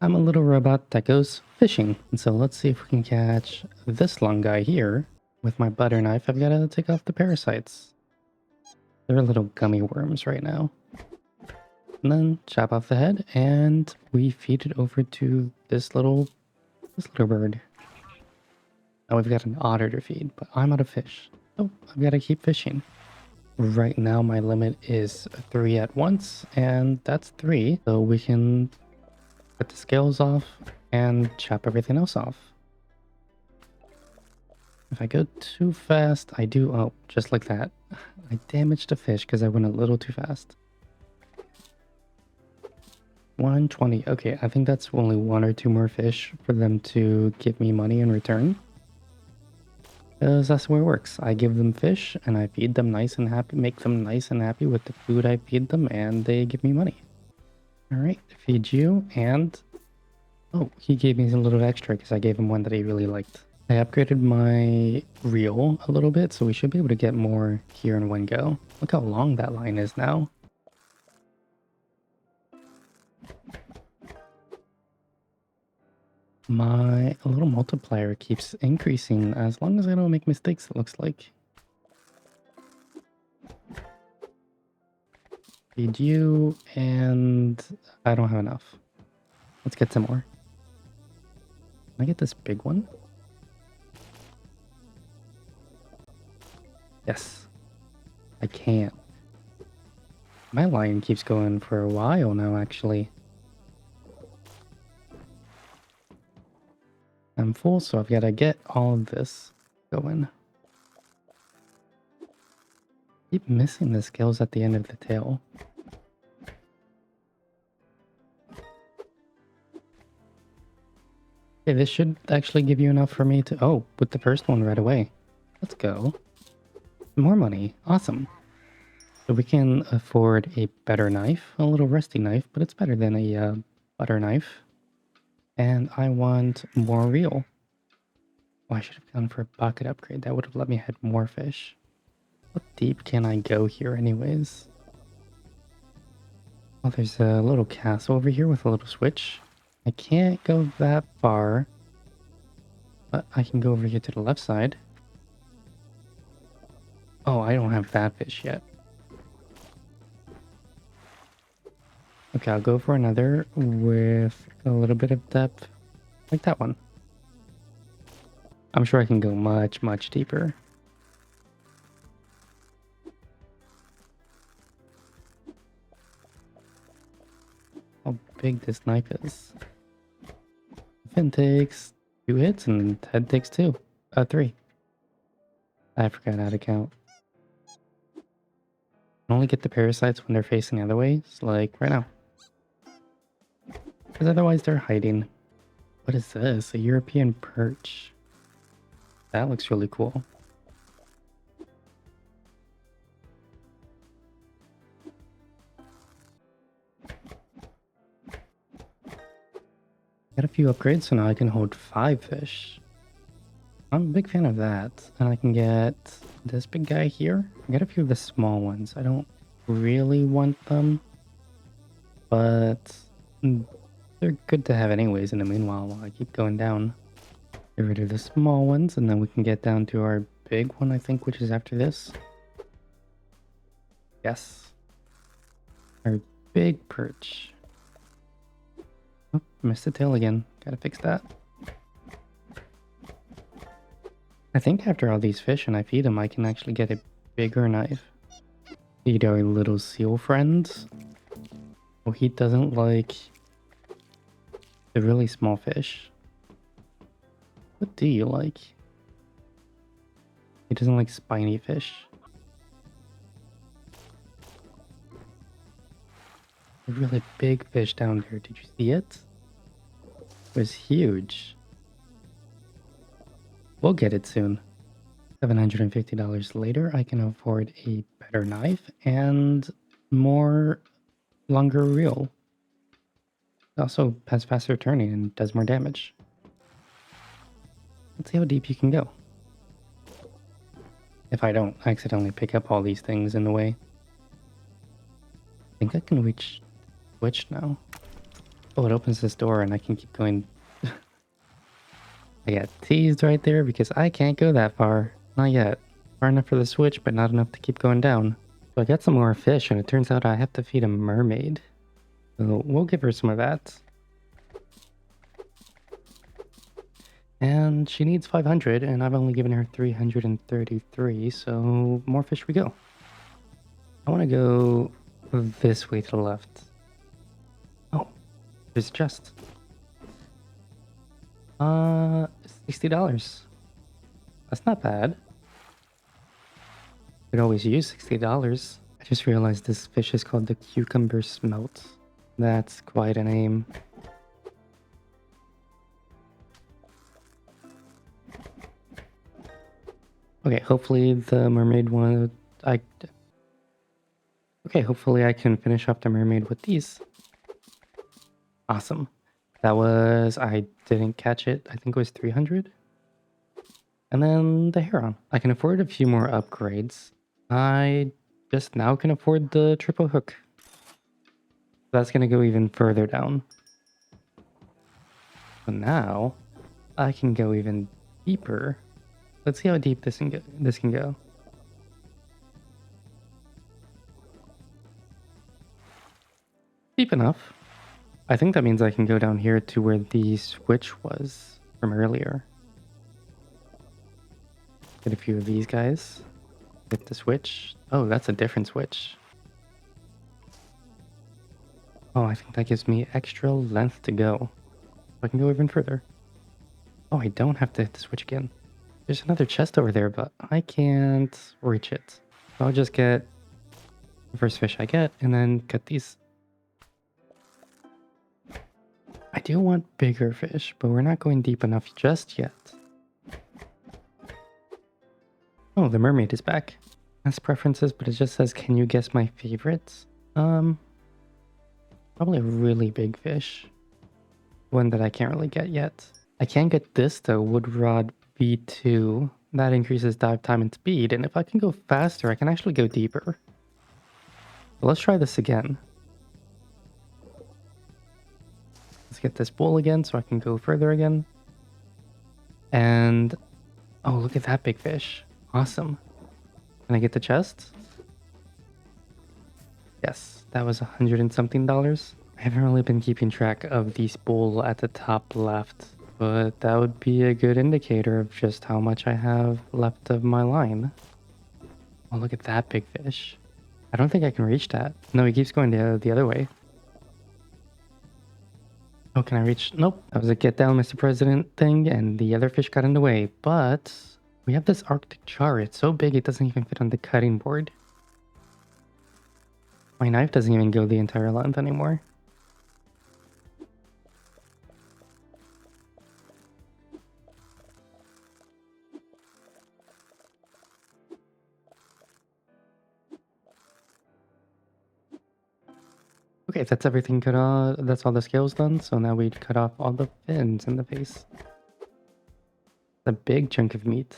I'm a little robot that goes fishing. And so let's see if we can catch this long guy here. With my butter knife, I've got to take off the parasites. They're little gummy worms right now. And then chop off the head, and we feed it over to this little bird. Now we've got an otter to feed, but I'm out of fish. So I've got to keep fishing. Right now my limit is 3 at once, and that's 3. So we can cut the scales off and chop everything else off. If I go too fast, I do... Oh, just like that. I damaged a fish because I went a little too fast. 120. Okay, I think that's only 1 or 2 more fish for them to give me money in return. Because that's the way it works. I give them fish and I feed them nice and happy, make them nice and happy with the food I feed them, and they give me money. Alright, feed you, and... Oh, he gave me a little extra because I gave him one that he really liked. I upgraded my reel a little bit, so we should be able to get more here in one go. Look how long that line is now. My little multiplier keeps increasing as long as I don't make mistakes, it looks like. Feed you, and I don't have enough. Let's get some more. Can I get this big one? Yes, I can. My line keeps going for a while now, actually. I'm full, so I've got to get all of this going. Keep missing the scales at the end of the tail. Okay, this should actually give you enough for me to... Oh, with the first one right away. Let's go. More money. Awesome. So we can afford a better knife. A little rusty knife, but it's better than a butter knife. And I want more reel. Oh, I should have gone for a bucket upgrade. That would have let me hit more fish. How deep can I go here anyways? Oh, there's a little castle over here with a little switch. I can't go that far. But I can go over here to the left side. Oh, I don't have that fish yet. Okay, I'll go for another with a little bit of depth. Like that one. I'm sure I can go much, much deeper. How big this knife is. Fin takes 2 hits and head takes 2. 3. I forgot how to count. I only get the parasites when they're facing the other ways, like right now. Because otherwise they're hiding. What is this? A European perch. That looks really cool. Got a few upgrades, so now I can hold 5 fish. I'm a big fan of that. And I can get this big guy here. I got a few of the small ones. I don't really want them, but they're good to have anyways in the meanwhile while I keep going down. Get rid of the small ones, and then we can get down to our big one, I think, which is after this. Yes. Our big perch. Oh, missed the tail again. Gotta fix that. I think after all these fish and I feed them, I can actually get a bigger knife. Feed our little seal friends. Oh, he doesn't like the really small fish. What do you like? He doesn't like spiny fish. A really big fish down there. Did you see it? It was huge. We'll get it soon. $750 later, I can afford a better knife and more longer reel. It also has faster turning and does more damage. Let's see how deep you can go. If I don't accidentally pick up all these things in the way. I think I can reach switch now. Oh, it opens this door and I can keep going. I got teased right there because I can't go that far. Not yet. Far enough for the switch, but not enough to keep going down. So I got some more fish, and it turns out I have to feed a mermaid. So we'll give her some of that. And she needs 500, and I've only given her 333, so more fish we go. I want to go this way to the left. Oh, there's a chest. $60. That's not bad. Could always use $60. I just realized this fish is called the cucumber smelt. That's quite a name. Okay, hopefully the mermaid one... Okay, hopefully I can finish off the mermaid with these. Awesome. That was... I didn't catch it. I think it was 300. And then the heron. I can afford a few more upgrades. I just now can afford the triple hook. That's going to go even further down. So now I can go even deeper. Let's see how deep this can go. Deep enough. I think that means I can go down here to where the switch was from earlier. Get a few of these guys. Hit the switch. Oh, that's a different switch. Oh, I think that gives me extra length to go. I can go even further. Oh, I don't have to hit the switch again. There's another chest over there, but I can't reach it. So I'll just get the first fish I get and then cut these. I do want bigger fish, but we're not going deep enough just yet. Oh, the mermaid is back. That's preferences, but it just says, can you guess my favorites? Probably a really big fish. One that I can't really get yet. I can get this though, wood rod V2. That increases dive time and speed, and if I can go faster, I can actually go deeper. So let's try this again. Let's get this bull again so I can go further again. And oh, look at that big fish. Awesome. Can I get the chest? Yes, that was $100 and something. I haven't really been keeping track of the spool at the top left, but that would be a good indicator of just how much I have left of my line. Oh, look at that big fish. I don't think I can reach that. No, he keeps going the other way. Oh, can I reach? Nope. That was a get down, Mr. President thing, and the other fish got in the way. But we have this Arctic char. It's so big it doesn't even fit on the cutting board. My knife doesn't even go the entire length anymore. Okay, that's everything cut off. That's all the scales done. So now we'd cut off all the fins in the face. A big chunk of meat.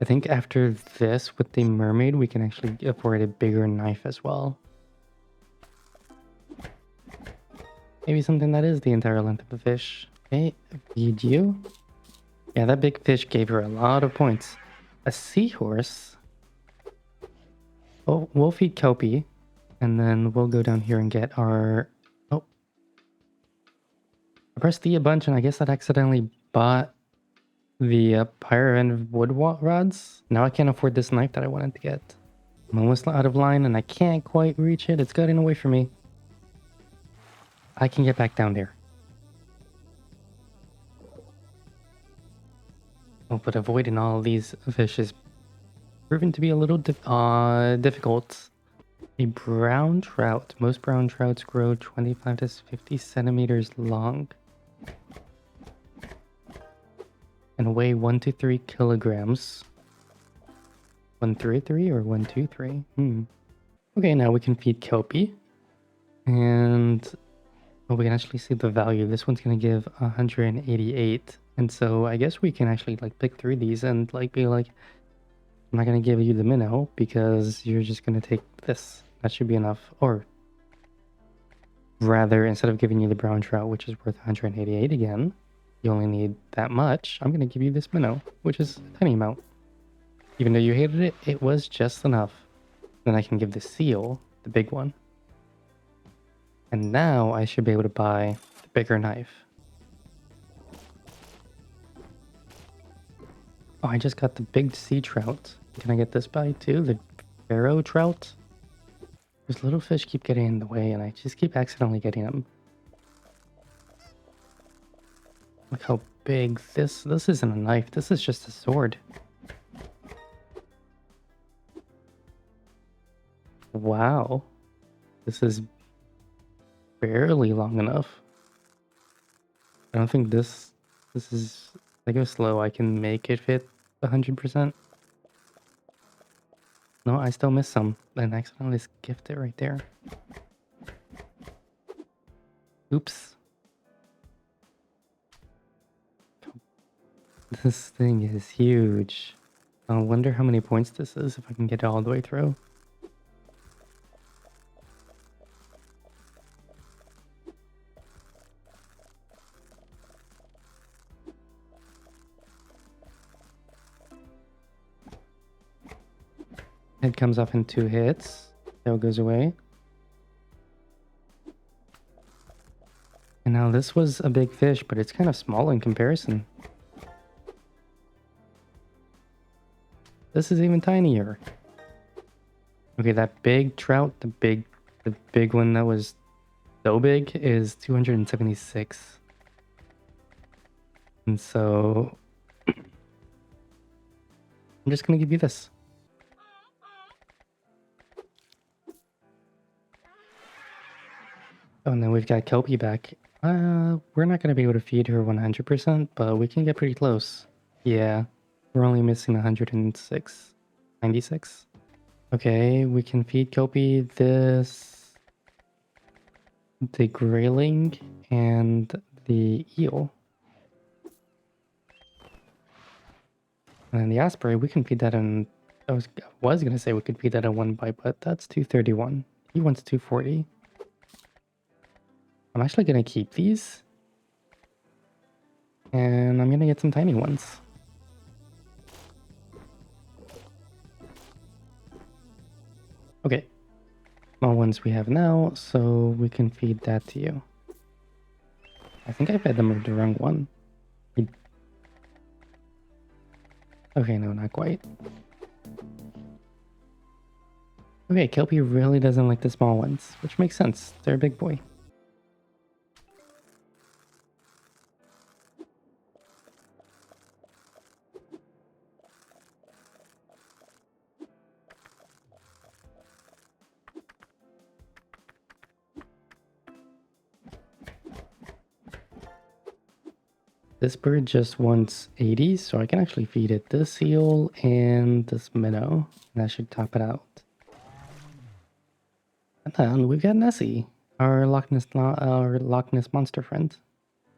I think after this, with the mermaid, we can actually afford a bigger knife as well. Maybe something that is the entire length of the fish. Okay, feed you. Yeah, that big fish gave her a lot of points. A seahorse. Oh, we'll feed Kelpie. And then we'll go down here and get our... Oh. I pressed D a bunch and I guess that accidentally bought the pyre and wood rods. Now I can't afford this knife that I wanted to get. I'm almost out of line and I can't quite reach it. It's getting away from me. I can get back down there. Oh, but avoiding all these fish is proven to be a little difficult. A brown trout. Most brown trouts grow 25 to 50 centimeters long and weigh 1 to 3 kilograms. 133 or 123? Okay, now we can feed Kelpie. And oh, we can actually see the value. This one's gonna give 188. And so I guess we can actually like pick through these and like be like, I'm not gonna give you the minnow because you're just gonna take this. That should be enough. Or Rather, instead of giving you the brown trout, which is worth 188 again, you only need that much. I'm going to give you this minnow, which is a tiny amount. Even though you hated it, it was just enough. Then I can give the seal, the big one. And now I should be able to buy the bigger knife. Oh, I just got the big sea trout. Can I get this by too? The pharaoh trout? Those little fish keep getting in the way and I just keep accidentally getting them. Look how big this isn't a knife. This is just a sword. Wow. This is barely long enough. I don't think this is, if I go slow, I can make it fit 100%. No, I still miss some. And accidentally skipped it right there. Oops. This thing is huge. I wonder how many points this is if I can get it all the way through. Head comes off in 2 hits. Tail goes away. And now this was a big fish, but it's kind of small in comparison. This is even tinier. Okay, that big trout, the big one that was so big is 276. And so I'm just gonna give you this. Oh, and then we've got Kelpie back. We're not gonna be able to feed her 100%, but we can get pretty close. Yeah, we're only missing 106, 96. Okay, we can feed Kelpie this, the grayling, and the eel. And then the osprey, we can feed that in. I was gonna say we could feed that in 1 bite, but that's 231. He wants 240. I'm actually gonna keep these. And I'm gonna get some tiny ones. Okay. Small ones we have now, so we can feed that to you. I think I fed them the wrong one. Okay, no, not quite. Okay, Kelpie really doesn't like the small ones, which makes sense. They're a big boy. This bird just wants 80, so I can actually feed it this eel and this minnow. And that should top it out. And then we've got Nessie, our Loch Ness monster friend.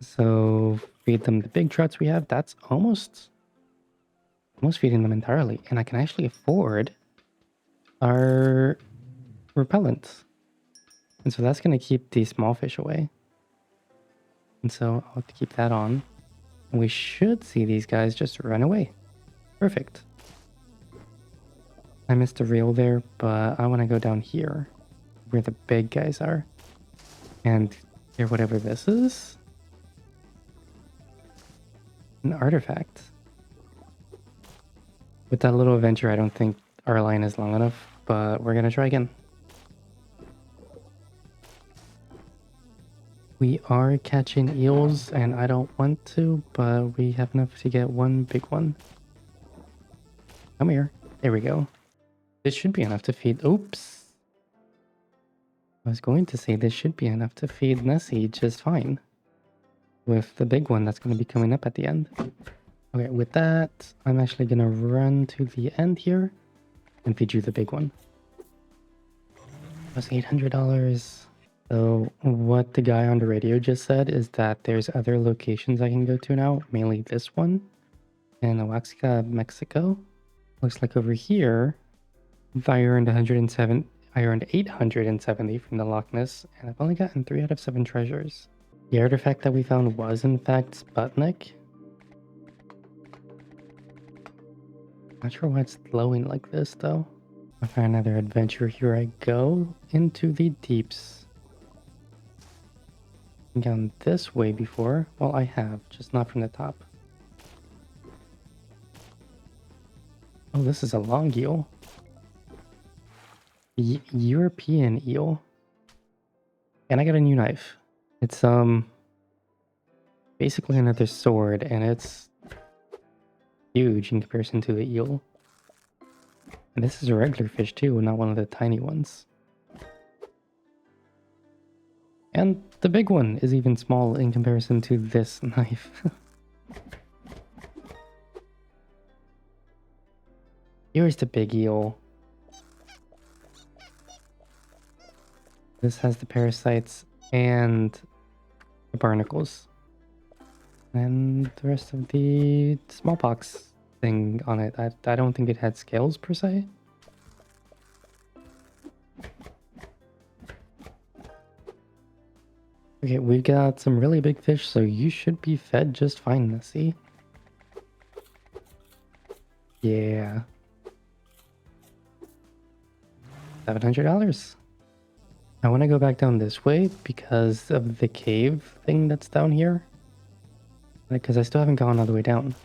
So feed them the big trouts we have. That's almost feeding them entirely. And I can actually afford our repellents. And so that's going to keep the small fish away. And so I'll have to keep that on. And we should see these guys just run away. Perfect. I missed a reel there, but I want to go down here where the big guys are. And here, whatever this is. An artifact. With that little adventure, I don't think our line is long enough, but we're going to try again. We are catching eels, and I don't want to, but we have enough to get one big one. Come here. There we go. This should be enough to feed... Oops. I was going to say this should be enough to feed Nessie just fine. With the big one that's going to be coming up at the end. Okay, with that, I'm actually going to run to the end here and feed you the big one. That's $800. So what the guy on the radio just said is that there's other locations I can go to now, mainly this one in Oaxaca, Mexico. Looks like over here, if I earned I earned 870 from the Loch Ness, and I've only gotten 3 out of 7 treasures. The artifact that we found was in fact Sputnik. Not sure why it's glowing like this though. I find another adventure. Here I go into the deeps. I've gone this way before. Well, I have, just not from the top. Oh, this is a long eel. European eel. And I got a new knife. It's basically another sword, and it's huge in comparison to the eel. And this is a regular fish too, not one of the tiny ones. And the big one is even small in comparison to this knife. Here's the big eel. This has the parasites and the barnacles. And the rest of the smallpox thing on it. I don't think it had scales per se. Okay, we've got some really big fish, so you should be fed just fine, Nessie. Yeah. $700. I want to go back down this way because of the cave thing that's down here. Because I still haven't gone all the way down.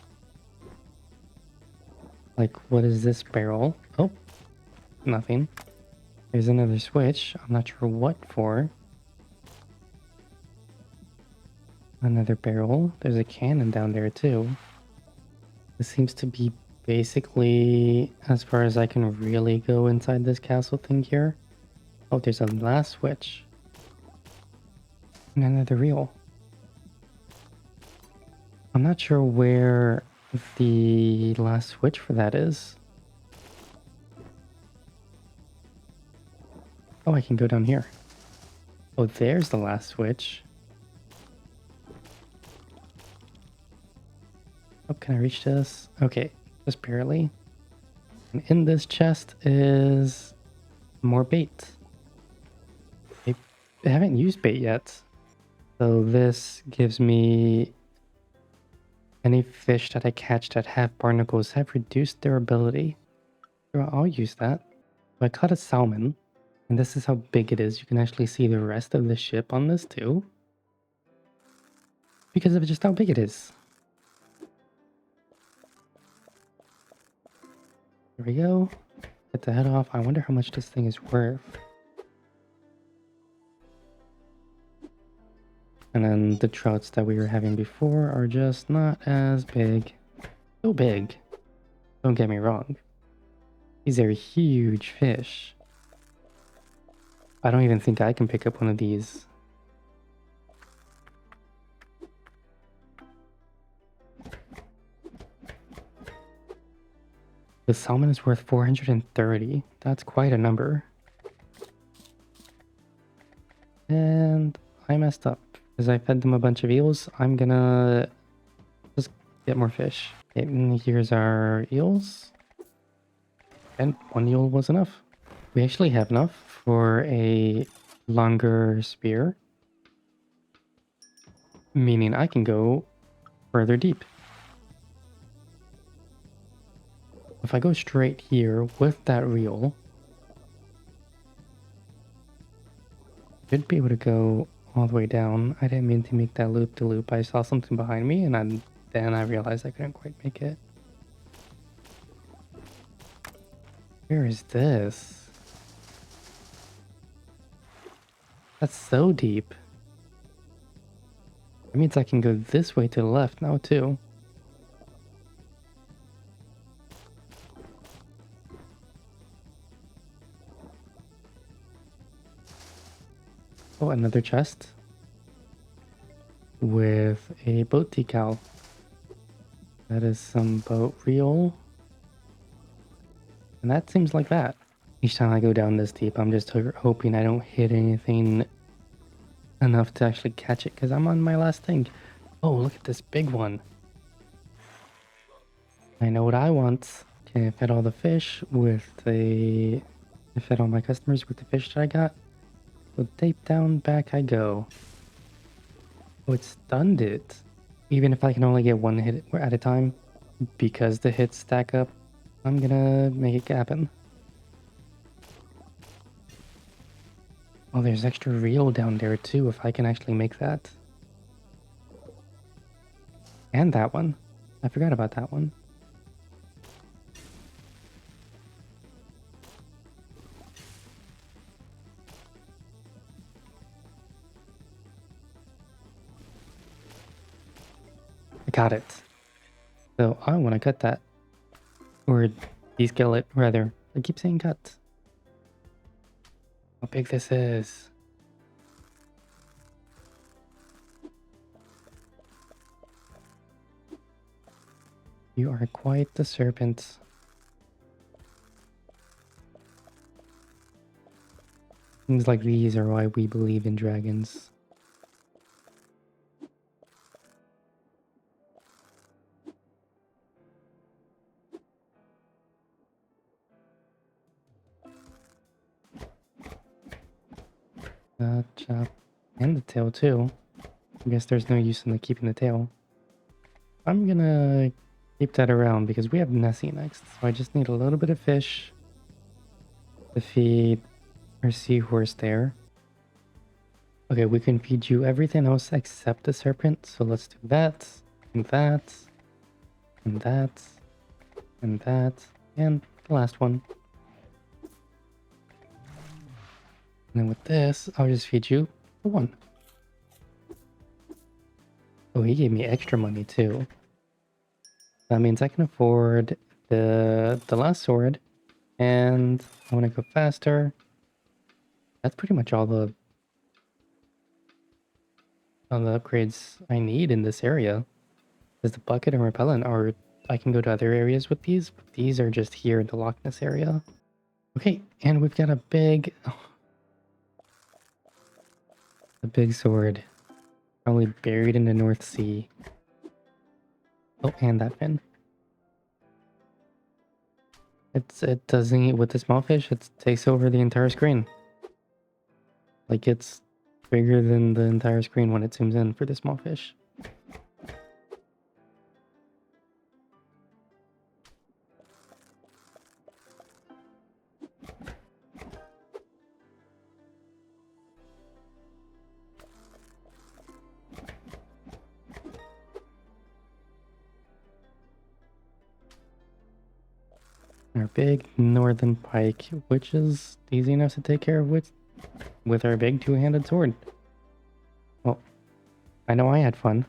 Like, what is this barrel? Oh, nothing. There's another switch. I'm not sure what for. Another barrel. There's a cannon down there too. This seems to be basically as far as I can really go inside this castle thing here. Oh, there's a last switch. And another reel. I'm not sure where the last switch for that is. Oh, I can go down here. Oh, there's the last switch. Oh, can I reach this? Okay, just barely. And in this chest is more bait. I haven't used bait yet. So this gives me any fish that I catch that have barnacles have reduced their ability. So I'll use that. So I caught a salmon, and this is how big it is. You can actually see the rest of the ship on this too. Because of just how big it is. There we go. Get the head off. I wonder how much this thing is worth. And then the trouts that we were having before are just not as big. So big. Don't get me wrong. These are huge fish. I don't even think I can pick up one of these. The salmon is worth 430. That's quite a number. And I messed up. Because I fed them a bunch of eels, I'm gonna just get more fish. Okay, and here's our eels. And 1 eel was enough. We actually have enough for a longer spear. Meaning I can go further deep. If I go straight here with that reel, I should be able to go all the way down. I didn't mean to make that loop-de-loop. I saw something behind me and then I realized I couldn't quite make it. Where is this? That's so deep. That means I can go this way to the left now too. Oh, another chest with a boat decal. That is some boat reel. And that seems like that. Each time I go down this deep, I'm just hoping I don't hit anything enough to actually catch it, because I'm on my last thing. Oh, look at this big one. I know what I want. Okay, I fed all the fish with the I fed all my customers with the fish that I got. So tape down, back I go. Oh, it stunned it. Even if I can only get one hit at a time, because the hits stack up, I'm gonna make it happen. Oh, there's extra reel down there too, if I can actually make that. And that one. I forgot about that one. I got it. So I want to cut that. Or descale it, rather. I keep saying cut. How big this is. You are quite the serpent. Things like these are why we believe in dragons. Chop. And the tail too. I guess there's no use in keeping the tail. I'm gonna keep that around because we have Nessie next. So I just need a little bit of fish to feed our seahorse there. Okay, we can feed you everything else except the serpent. So let's do that, and that, and that, and that, and the last one. And then with this, I'll just feed you the one. Oh, he gave me extra money too. That means I can afford the last sword, and I want to go faster. That's pretty much all the upgrades I need in this area. There's the bucket and repellent, or I can go to other areas with these. But these are just here in the Loch Ness area. Okay, and we've got a big sword. Probably buried in the North Sea. Oh, and that fin. It doesn't, with the small fish, it takes over the entire screen. Like, it's bigger than the entire screen when it zooms in for the small fish. Our big northern pike, which is easy enough to take care of with our big two-handed sword. Well, I know I had fun.